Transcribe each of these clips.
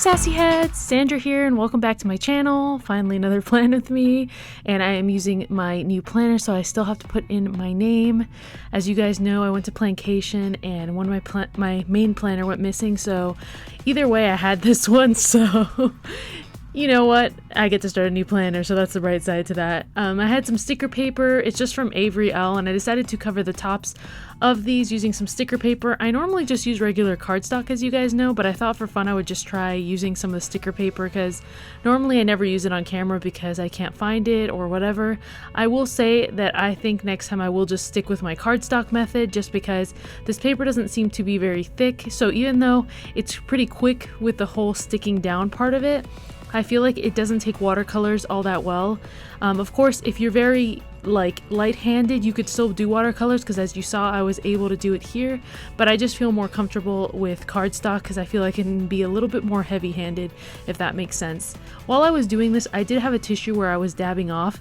Sassy heads, Sandra here, and welcome back to my channel. Finally another plan with me, and I am using my new planner, so I still have to put in my name. As you guys know, I went to plancation and one of my main planner went missing, so either way I had this one, so you know what? I get to start a new planner, so that's the bright side to that. I had some sticker paper. It's just from Avery L, and I decided to cover the tops of these using some sticker paper. I normally just use regular cardstock, as you guys know, but I thought for fun I would just try using some of the sticker paper because normally I never use it on camera because I can't find it or whatever. I will say that I think next time I will just stick with my cardstock method just because this paper doesn't seem to be very thick. So even though it's pretty quick with the whole sticking down part of it, I feel like it doesn't take watercolors all that well. Of course, if you're very light-handed, you could still do watercolors because as you saw, I was able to do it here, but I just feel more comfortable with cardstock because I feel like it can be a little bit more heavy-handed, if that makes sense. While I was doing this, I did have a tissue where I was dabbing off.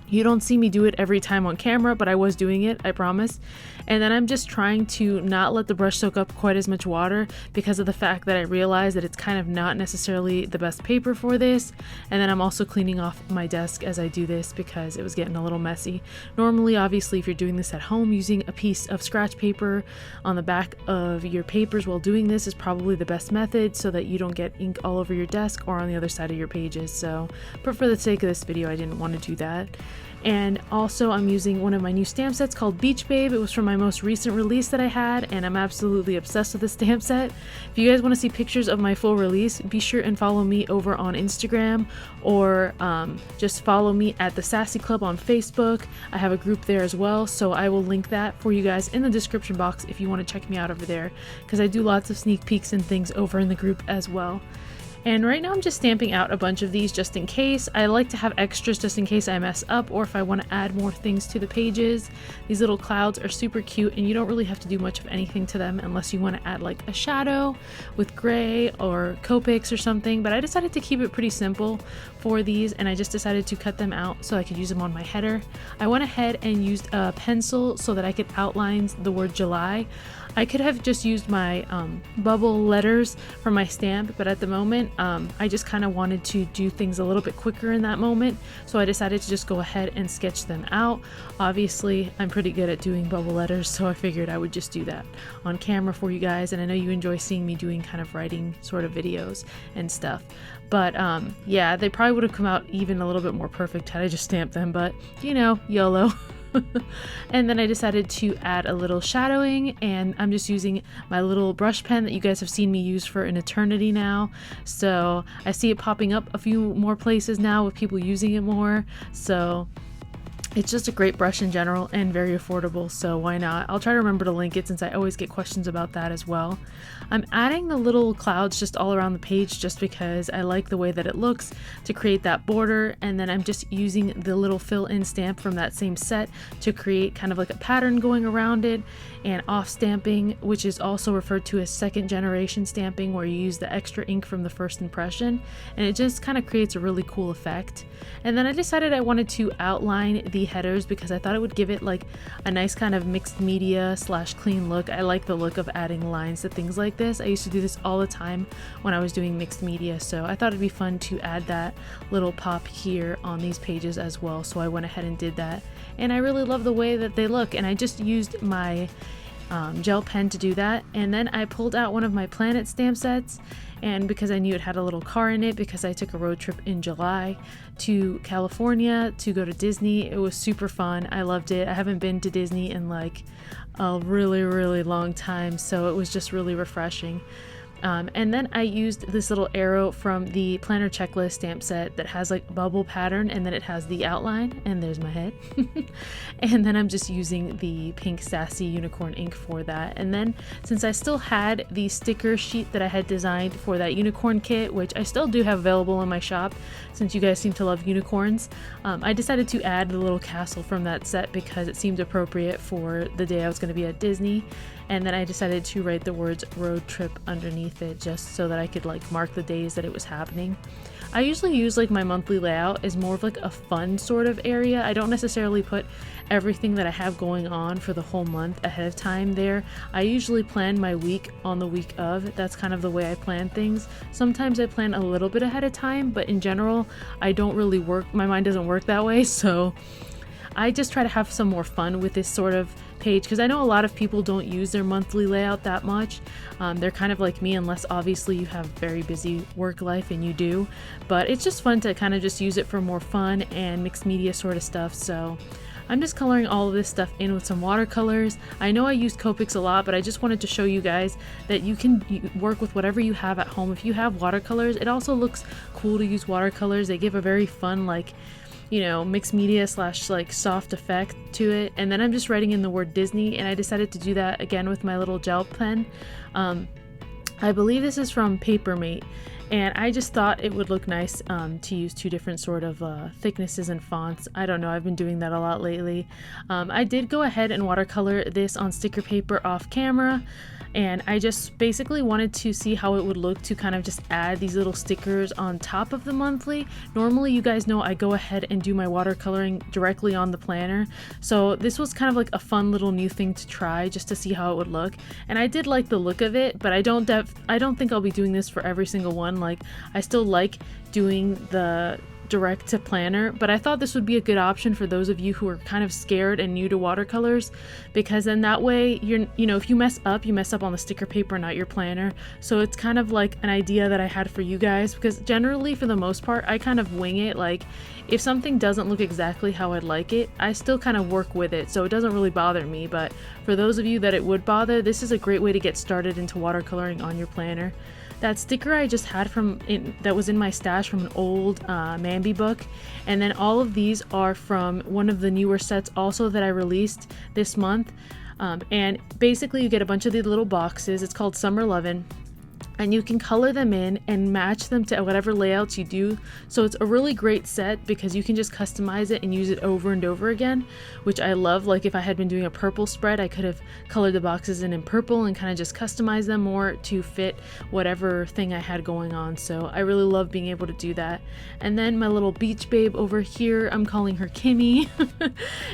You don't see me do it every time on camera, but I was doing it, I promise. And then I'm just trying to not let the brush soak up quite as much water because of the fact that I realized that it's kind of not necessarily the best paper for this. And then I'm also cleaning off my desk as I do this because it was getting a little messy. Normally, obviously, if you're doing this at home, using a piece of scratch paper on the back of your papers while doing this is probably the best method so that you don't get ink all over your desk or on the other side of your pages. So, but for the sake of this video, I didn't want to do that. And also I'm using one of my new stamp sets called Beach Babe. It was from my most recent release that I had, and I'm absolutely obsessed with the stamp set. If you guys want to see pictures of my full release, be sure and follow me over on Instagram, or just follow me at TheSassyClub on Facebook. I have a group there as well, so I will link that for you guys in the description box if you want to check me out over there, because I do lots of sneak peeks and things over in the group as well. And right now I'm just stamping out a bunch of these just in case. I like to have extras just in case I mess up or if I want to add more things to the pages. These little clouds are super cute and you don't really have to do much of anything to them unless you want to add like a shadow with gray or Copics or something. But I decided to keep it pretty simple for these, and I just decided to cut them out so I could use them on my header. I went ahead and used a pencil so that I could outline the word July. I could have just used my bubble letters for my stamp, but at the moment I just kind of wanted to do things a little bit quicker in that moment, so I decided to just go ahead and sketch them out. Obviously I'm pretty good at doing bubble letters, so I figured I would just do that on camera for you guys, and I know you enjoy seeing me doing kind of writing sort of videos and stuff. But yeah, they probably would have come out even a little bit more perfect had I just stamped them, but you know, YOLO. And then I decided to add a little shadowing, and I'm just using my little brush pen that you guys have seen me use for an eternity now. So I see it popping up a few more places now with people using it more. So it's just a great brush in general and very affordable, so why not? I'll try to remember to link it since I always get questions about that as well. I'm adding the little clouds just all around the page just because I like the way that it looks to create that border, and then I'm just using the little fill-in stamp from that same set to create kind of like a pattern going around it, and off stamping, which is also referred to as second generation stamping, where you use the extra ink from the first impression, and it just kind of creates a really cool effect. And then I decided I wanted to outline the headers because I thought it would give it like a nice kind of mixed media / clean look. I like the look of adding lines to things like this. I used to do this all the time when I was doing mixed media, so I thought it'd be fun to add that little pop here on these pages as well, so I went ahead and did that, and I really love the way that they look, and I just used my gel pen to do that. And then I pulled out one of my planet stamp sets, and because I knew it had a little car in it because I took a road trip in July to California to go to Disney. It was super fun. I loved it. I haven't been to Disney in like a really long time, so it was just really refreshing. And then I used this little arrow from the planner checklist stamp set that has like a bubble pattern, and then it has the outline, and there's my head. And then I'm just using the pink Sassy unicorn ink for that. And then since I still had the sticker sheet that I had designed for that unicorn kit, which I still do have available in my shop since you guys seem to love unicorns, I decided to add the little castle from that set because it seemed appropriate for the day I was going to be at Disney. and then I decided to write the words road trip underneath it just so that I could like mark the days that it was happening. I usually use like my monthly layout as more of like a fun sort of area. I don't necessarily put everything that I have going on for the whole month ahead of time there. I usually plan my week on the week of. That's kind of the way I plan things. Sometimes I plan a little bit ahead of time, but in general, I don't really work, my mind doesn't work that way, so I just try to have some more fun with this sort of page because I know a lot of people don't use their monthly layout that much. They're kind of like me, unless obviously you have very busy work life, and you do, but it's just fun to kind of just use it for more fun and mixed media sort of stuff. So I'm just coloring all of this stuff in with some watercolors. I know I used Copics a lot, but I just wanted to show you guys that you can work with whatever you have at home. If you have watercolors, it also looks cool to use watercolors. They give a very fun, like, you know, mixed media slash like soft effect to it. And then I'm just writing in the word Disney, and I decided to do that again with my little gel pen. I believe this is from Papermate, and I just thought it would look nice to use two different sort of thicknesses and fonts. I don't know, I've been doing that a lot lately. I did go ahead and watercolor this on sticker paper off camera, and I just basically wanted to see how it would look to kind of just add these little stickers on top of the monthly. Normally, you guys know I go ahead and do my watercoloring directly on the planner, so this was kind of like a fun little new thing to try just to see how it would look. And I did like the look of it, but I don't think I'll be doing this for every single one. Like, I still like doing the direct to planner, but I thought this would be a good option for those of you who are kind of scared and new to watercolors, because then that way you know, if you mess up on the sticker paper, not your planner. So it's kind of like an idea that I had for you guys, because generally for the most part I kind of wing it. Like, if something doesn't look exactly how I'd like it, I still kind of work with it, so it doesn't really bother me. But for those of you that it would bother, this is a great way to get started into watercoloring on your planner. That sticker I just had that was in my stash from an old Mambi book, and then all of these are from one of the newer sets also that I released this month. And basically you get a bunch of these little boxes. It's called Summer Lovin', and you can color them in and match them to whatever layouts you do. So it's a really great set because you can just customize it and use it over and over again, which I love. Like, if I had been doing a purple spread, I could have colored the boxes in purple and kind of just customize them more to fit whatever thing I had going on. So I really love being able to do that. And then my little beach babe over here, I'm calling her Kimmy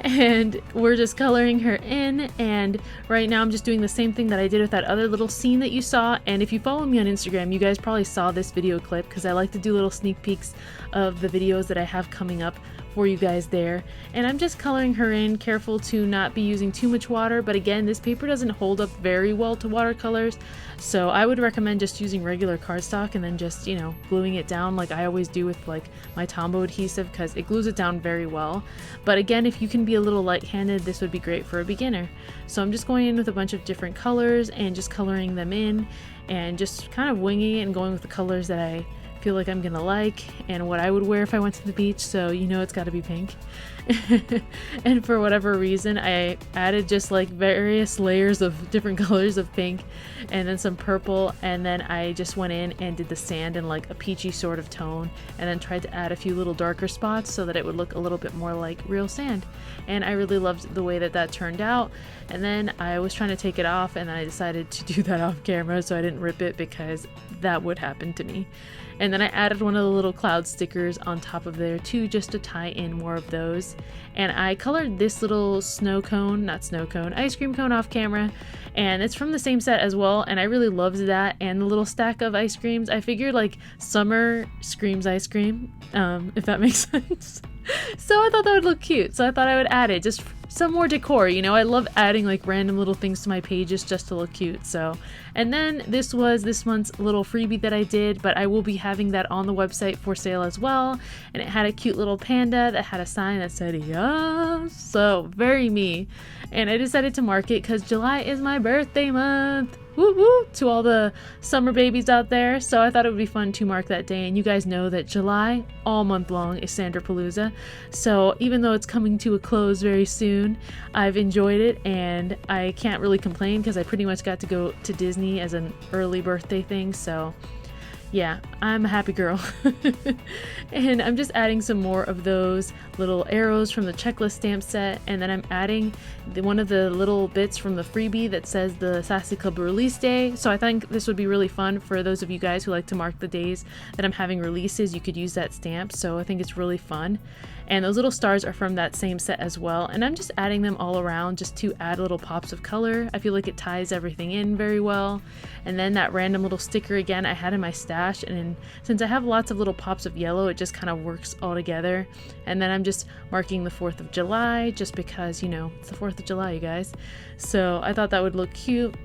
and we're just coloring her in. And right now I'm just doing the same thing that I did with that other little scene that you saw. And if you follow me on Instagram, you guys probably saw this video clip, because I like to do little sneak peeks of the videos that I have coming up for you guys there. And I'm just coloring her in, careful to not be using too much water, but again, this paper doesn't hold up very well to watercolors, so I would recommend just using regular cardstock and then just, you know, gluing it down like I always do with like my Tombow adhesive, because it glues it down very well. But again, if you can be a little light-handed, this would be great for a beginner. So I'm just going in with a bunch of different colors and just coloring them in and just kind of winging it and going with the colors that I feel like I'm gonna like and what I would wear if I went to the beach. So you know it's got to be pink. And for whatever reason I added just like various layers of different colors of pink and then some purple, and then I just went in and did the sand in like a peachy sort of tone, and then tried to add a few little darker spots so that it would look a little bit more like real sand. And I really loved the way that that turned out. And then I was trying to take it off, and I decided to do that off camera so I didn't rip it, because that would happen to me. And then I added one of the little cloud stickers on top of there too, just to tie in more of those. And I colored this little ice cream cone off camera, and it's from the same set as well, and I really loved that. And the little stack of ice creams, I figured like summer screams ice cream, if that makes sense. So I thought that would look cute, so I thought I would add it, just some more decor, you know. I love adding like random little things to my pages just to look cute. So, and then this was this month's little freebie that I did, but I will be having that on the website for sale as well. And it had a cute little panda that had a sign that said yes, so very me. And I decided to mark it because July is my birthday month. Woo woo to all the summer babies out there. So I thought it would be fun to mark that day. And you guys know that July all month long is Sandrapalooza. So even though it's coming to a close very soon, I've enjoyed it and I can't really complain because I pretty much got to go to Disney as an early birthday thing. So Yeah, I'm a happy girl. And I'm just adding some more of those little arrows from the checklist stamp set, and then I'm adding one of the little bits from the freebie that says the Sassy Club release day. So I think this would be really fun for those of you guys who like to mark the days that I'm having releases. You could use that stamp, so I think it's really fun. And those little stars are from that same set as well, and I'm just adding them all around just to add little pops of color. I feel like it ties everything in very well. And then that random little sticker again I had in my stash, and since I have lots of little pops of yellow, it just kind of works all together. And then I'm just marking the 4th of July just because, you know, it's the 4th of July, you guys. So I thought that would look cute.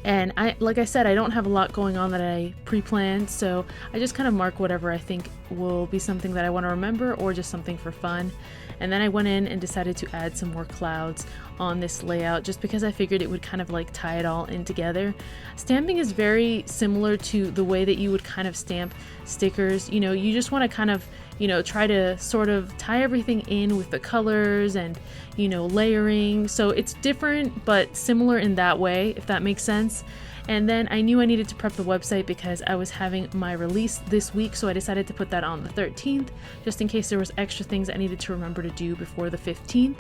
And like I said, I don't have a lot going on that I pre-planned, so I just kind of mark whatever I think will be something that I want to remember or just something for fun. And then I went in and decided to add some more clouds on this layout just because I figured it would kind of like tie it all in together. Stamping is very similar to the way that you would kind of stamp stickers. You know, you just want to kind of, you know, try to sort of tie everything in with the colors and, you know, layering. So it's different but similar in that way, if that makes sense. And then I knew I needed to prep the website because I was having my release this week, so I decided to put that on the 13th, just in case there was extra things I needed to remember to do before the 15th.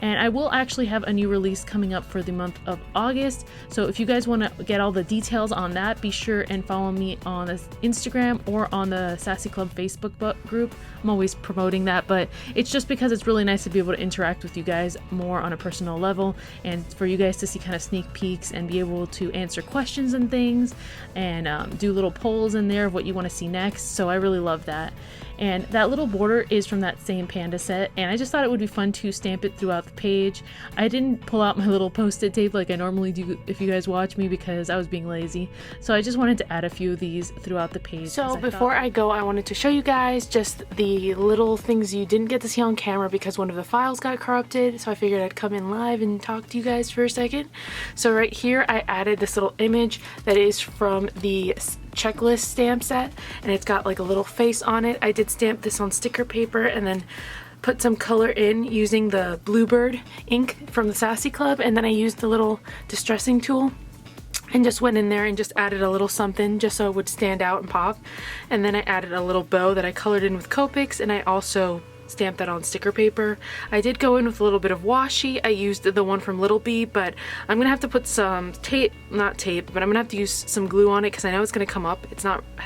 And I will actually have a new release coming up for the month of August, so if you guys want to get all the details on that, be sure and follow me on Instagram or on the Sassy Club Facebook group. I'm always promoting that, but it's just because it's really nice to be able to interact with you guys more on a personal level, and for you guys to see kind of sneak peeks and be able to answer questions and things, and do little polls in there of what you want to see next. So I really love that. And that little border is from that same panda set, and I just thought it would be fun to stamp it throughout the page. I didn't pull out my little post-it tape like I normally do if you guys watch me because I was being lazy, so I just wanted to add a few of these throughout the page. So before I go, I wanted to show you guys just the little things you didn't get to see on camera because one of the files got corrupted, so I figured I'd come in live and talk to you guys for a second. So right here I added this little image that is from the checklist stamp set, and it's got like a little face on it. I did stamp this on sticker paper and then put some color in using the Bluebird ink from the Sassy Club, and then I used the little distressing tool and just went in there and just added a little something just so it would stand out and pop. And then I added a little bow that I colored in with Copics, and I also stamped that on sticker paper. I did go in with a little bit of washi. I used the one from Little Bee, but I'm gonna have to put some tape, not tape, but I'm gonna have to use some glue on it because I know it's gonna come up. It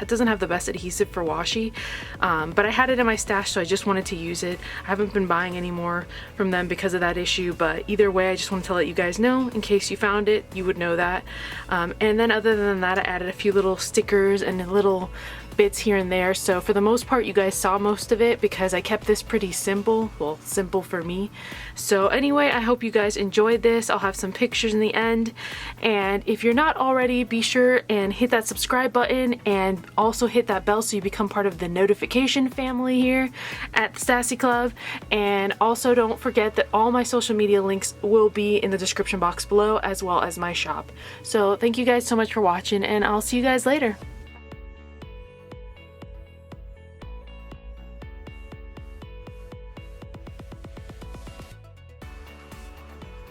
doesn't have the best adhesive for washi, but I had it in my stash, so I just wanted to use it. I haven't been buying any more from them because of that issue, but either way, I just wanted to let you guys know in case you found it, you would know that. And then other than that, I added a few little stickers and little bits here and there. So for the most part, you guys saw most of it because I kept this pretty simple. Well, simple for me. So anyway, I hope you guys enjoyed this. I'll have some pictures in the end. And if you're not already, be sure and hit that subscribe button and also hit that bell so you become part of the notification family here at the Sassy Club. And also don't forget that all my social media links will be in the description box below, as well as my shop. So thank you guys so much for watching, and I'll see you guys later.